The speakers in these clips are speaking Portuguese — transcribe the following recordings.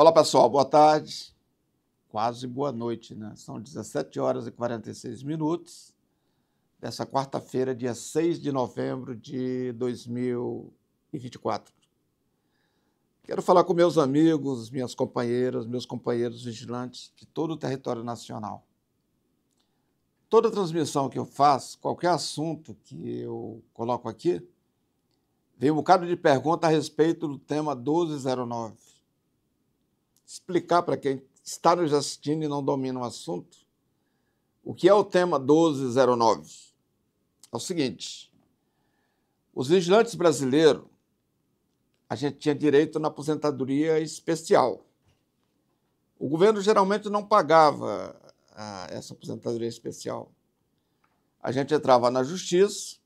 Olá, pessoal, boa tarde, quase boa noite, né? São 17 horas e 46 minutos dessa quarta-feira, dia 6 de novembro de 2024. Quero falar com meus amigos, minhas companheiras, meus companheiros vigilantes de todo o território nacional. Toda transmissão que eu faço, qualquer assunto que eu coloco aqui, vem um bocado de pergunta a respeito do tema 1209. Explicar para quem está nos assistindo e não domina o assunto, o que é o tema 1209. É o seguinte: os vigilantes brasileiros, a gente tinha direito na aposentadoria especial. O governo geralmente não pagava essa aposentadoria especial. A gente entrava na justiça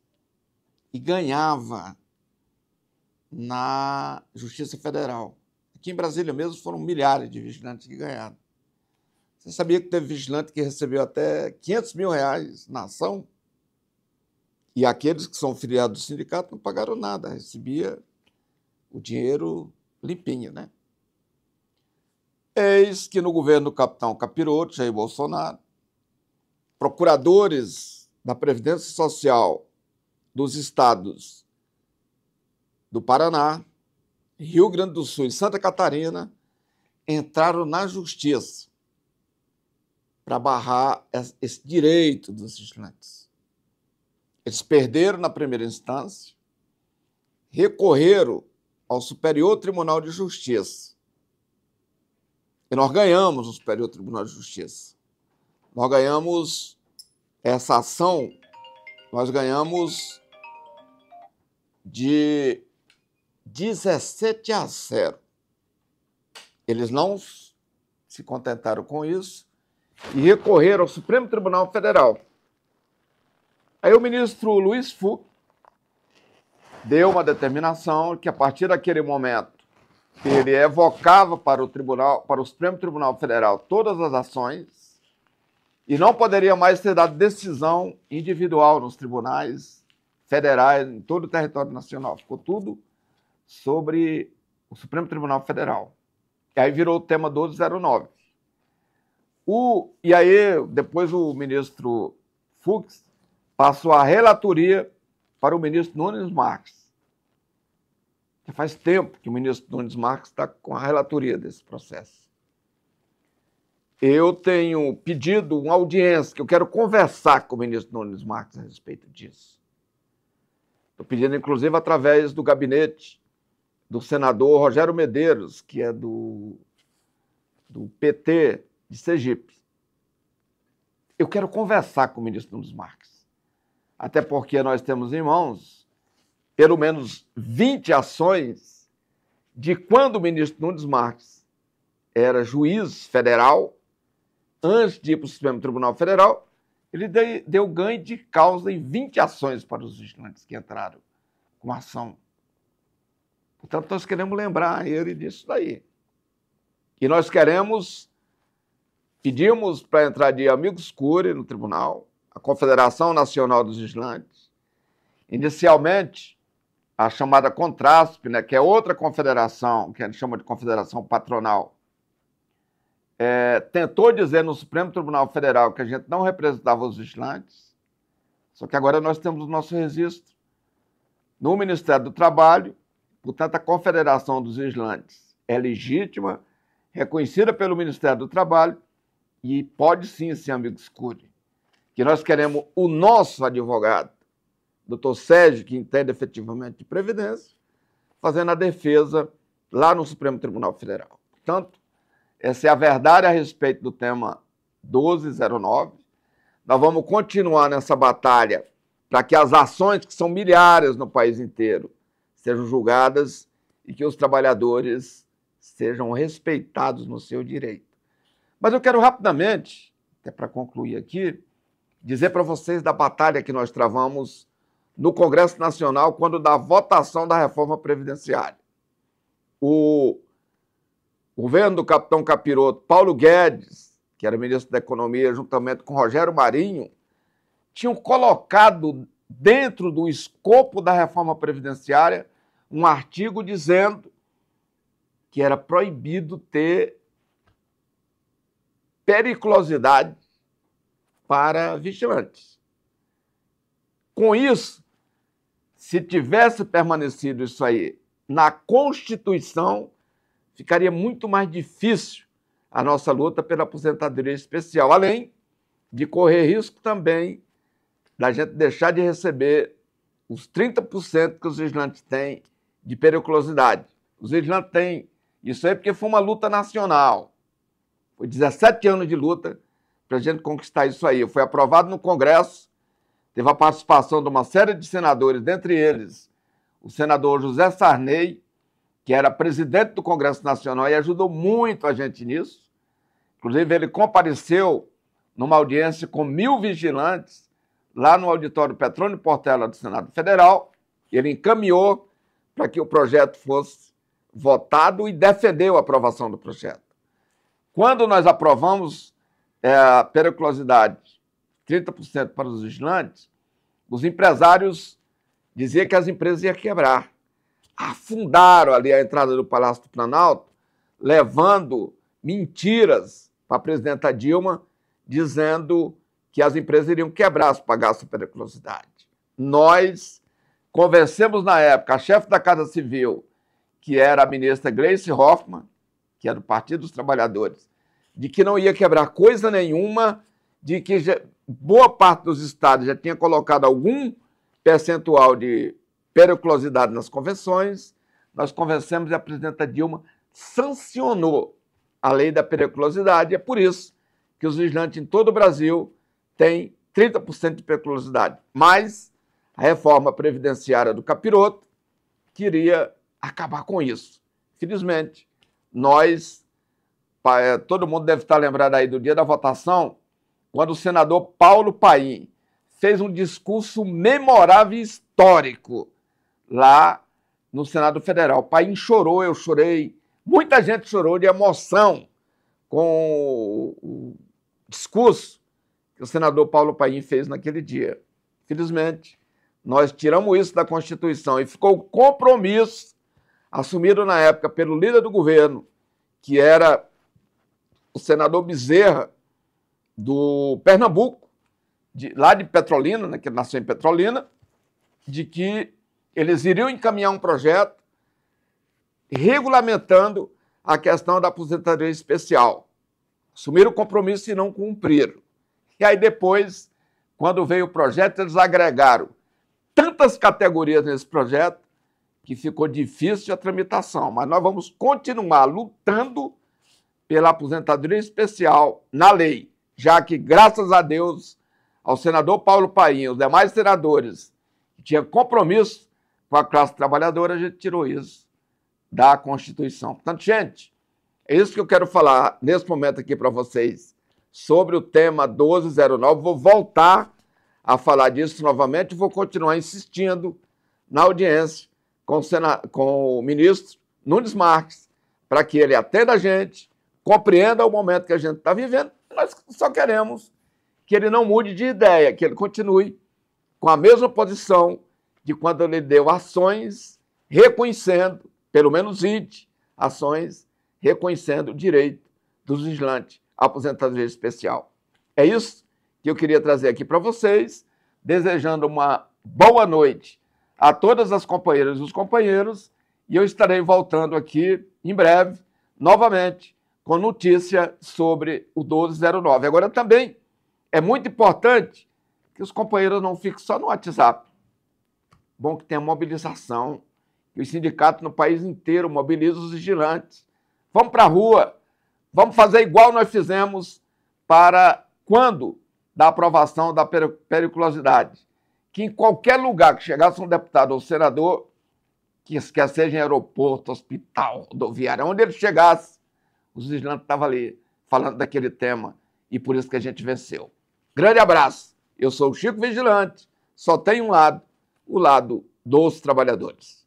e ganhava na Justiça Federal. Aqui em Brasília mesmo foram milhares de vigilantes que ganharam. Você sabia que teve vigilante que recebeu até R$500 mil na ação? E aqueles que são filiados do sindicato não pagaram nada, recebia o dinheiro limpinho, né? Eis que no governo do capitão Capiroto, Jair Bolsonaro, procuradores da Previdência Social dos estados do Paraná, Rio Grande do Sul e Santa Catarina entraram na justiça para barrar esse direito dos vigilantes. Eles perderam na primeira instância, recorreram ao Superior Tribunal de Justiça. E nós ganhamos no Superior Tribunal de Justiça. Nós ganhamos essa ação, nós ganhamos de 17-0. Eles não se contentaram com isso e recorreram ao Supremo Tribunal Federal. Aí o ministro Luiz Fux deu uma determinação que, a partir daquele momento, ele evocava para o Supremo Tribunal Federal todas as ações e não poderia mais ter dado decisão individual nos tribunais federais em todo o território nacional. Ficou tudo sobre o Supremo Tribunal Federal. E aí virou o tema 1209. E aí, depois o ministro Fux passou a relatoria para o ministro Nunes Marques. Já faz tempo que o ministro Nunes Marques está com a relatoria desse processo. Eu tenho pedido uma audiência, que eu quero conversar com o ministro Nunes Marques a respeito disso. Estou pedindo, inclusive, através do gabinete do senador Rogério Medeiros, que é do PT de Sergipe. Eu quero conversar com o ministro Nunes Marques, até porque nós temos em mãos pelo menos 20 ações de quando o ministro Nunes Marques era juiz federal, antes de ir para o Supremo Tribunal Federal, ele deu ganho de causa em 20 ações para os vigilantes que entraram com ação. Portanto, nós queremos lembrar ele disso daí. E nós pedimos para entrar de amicus curiae no tribunal, a Confederação Nacional dos Vigilantes. Inicialmente, a chamada Contrasp, né, que é outra confederação, que a gente chama de confederação patronal, tentou dizer no Supremo Tribunal Federal que a gente não representava os vigilantes, só que agora nós temos o nosso registro no Ministério do Trabalho. Portanto, a Confederação dos Vigilantes é legítima, reconhecida pelo Ministério do Trabalho e pode sim ser amicus curiae. Que nós queremos o nosso advogado, doutor Sérgio, que entende efetivamente de Previdência, fazendo a defesa lá no Supremo Tribunal Federal. Portanto, essa é a verdade a respeito do tema 1209. Nós vamos continuar nessa batalha para que as ações, que são milhares no país inteiro, sejam julgadas e que os trabalhadores sejam respeitados no seu direito. Mas eu quero rapidamente, até para concluir aqui, dizer para vocês da batalha que nós travamos no Congresso Nacional quando da votação da reforma previdenciária. O governo do capitão Capiroto, Paulo Guedes, que era ministro da Economia, juntamente com Rogério Marinho, tinham colocado dentro do escopo da reforma previdenciária um artigo dizendo que era proibido ter periculosidade para vigilantes. Com isso, se tivesse permanecido isso aí na Constituição, ficaria muito mais difícil a nossa luta pela aposentadoria especial, além de correr risco também da gente deixar de receber os 30% que os vigilantes têm de periculosidade. Os vigilantes têm isso aí porque foi uma luta nacional. Foi 17 anos de luta para a gente conquistar isso aí. Foi aprovado no Congresso, teve a participação de uma série de senadores, dentre eles o senador José Sarney, que era presidente do Congresso Nacional e ajudou muito a gente nisso. Inclusive, ele compareceu numa audiência com 1.000 vigilantes lá no auditório Petrônio Portela do Senado Federal. Ele encaminhou para que o projeto fosse votado e defendeu a aprovação do projeto. Quando nós aprovamos a periculosidade, 30% para os vigilantes, os empresários diziam que as empresas iam quebrar. Afundaram ali a entrada do Palácio do Planalto, levando mentiras para a presidenta Dilma, dizendo que as empresas iriam quebrar se pagassem periculosidade. Nós convencemos na época a chefe da Casa Civil, que era a ministra Gleice Hoffmann, que é do Partido dos Trabalhadores, de que não ia quebrar coisa nenhuma, de que boa parte dos estados já tinha colocado algum percentual de periculosidade nas convenções. Nós convencemos e a presidenta Dilma sancionou a lei da periculosidade. É por isso que os vigilantes em todo o Brasil têm 30% de periculosidade. Mas a reforma previdenciária do capiroto queria acabar com isso. Felizmente, todo mundo deve estar lembrado aí do dia da votação, quando o senador Paulo Paim fez um discurso memorável e histórico lá no Senado Federal. O Paim chorou, eu chorei, muita gente chorou de emoção com o discurso que o senador Paulo Paim fez naquele dia. Felizmente, nós tiramos isso da Constituição e ficou o compromisso assumido na época pelo líder do governo, que era o senador Bezerra, do Pernambuco, lá de Petrolina, né, que ele nasceu em Petrolina, de que eles iriam encaminhar um projeto regulamentando a questão da aposentadoria especial. Assumiram o compromisso e não cumpriram. E aí depois, quando veio o projeto, eles agregaram tantas categorias nesse projeto que ficou difícil a tramitação. Mas nós vamos continuar lutando pela aposentadoria especial na lei, já que, graças a Deus, ao senador Paulo Paim e os demais senadores que tinham compromisso com a classe trabalhadora, a gente tirou isso da Constituição. Portanto, gente, é isso que eu quero falar nesse momento aqui para vocês sobre o tema 1209. Vou voltar a falar disso novamente e vou continuar insistindo na audiência com o ministro Nunes Marques, para que ele atenda a gente, compreenda o momento que a gente está vivendo. Nós só queremos que ele não mude de ideia, que ele continue com a mesma posição de quando ele deu ações reconhecendo, pelo menos ações reconhecendo o direito dos vigilantes à aposentadoria especial. É isso que eu queria trazer aqui para vocês, desejando uma boa noite a todas as companheiras e os companheiros, e eu estarei voltando aqui em breve, novamente, com notícia sobre o 1209. Agora, também é muito importante que os companheiros não fiquem só no WhatsApp. Bom que tenha mobilização, que os sindicatos no país inteiro mobilizam os vigilantes. Vamos para a rua, vamos fazer igual nós fizemos para quando da aprovação da periculosidade. Que em qualquer lugar que chegasse um deputado ou senador, que quer seja em aeroporto, hospital, rodoviária, onde ele chegasse, os vigilantes estavam ali falando daquele tema e por isso que a gente venceu. Grande abraço. Eu sou o Chico Vigilante, só tem um lado, o lado dos trabalhadores.